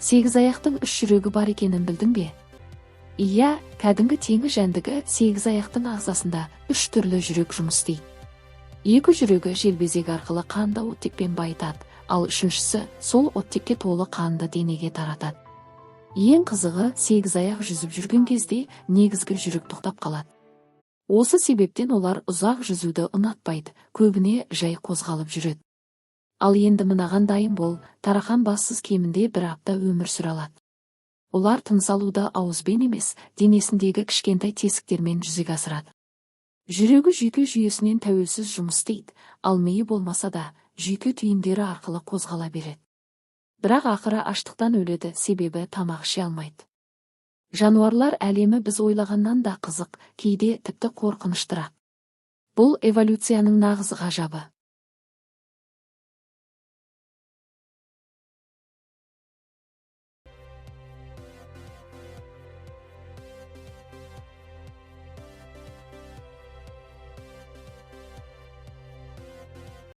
Сегіз аяқтың үш жүрегі бар екенін білдің бе? Иә, кәдімгі теңіз жәндігі сегіз аяқтың ағзасында үш түрлі жүрек жұмыс істейді. Екі жүрегі желбезек арқылы қанды оттекпен байытады, ал үшіншісі сол оттекке толы қанды денеге таратады. Ең қызығы, сегіз аяқ жүзіп жүрген кезде негізгі жүрек тоқтап қалады. Осы себептен олар ұзақ жүзуді ұнатпайды, көбіне жай қозғалып жүреді. Ал енді мынаған дайын бол, тарақан бассыз кемінде бір апта өмір сүре алады. Олар тыныс алуды ауызбен емес, денесіндегі кішкентай тесіктермен жүзеге асырады. Жүрегі жүйке жүйесінен тәуелсіз жұмыс істейді, ал миы болмаса да, жүйке түйіндері арқылы қозғала береді. Бірақ ақыры аштықтан өледі, себебі тамақ іше алмайды. Жануарлар әлемі біз ойлағаннан да қызық, кейде тіпті қорқыныштырақ. Бұл эволюцияның нағыз ғажабы.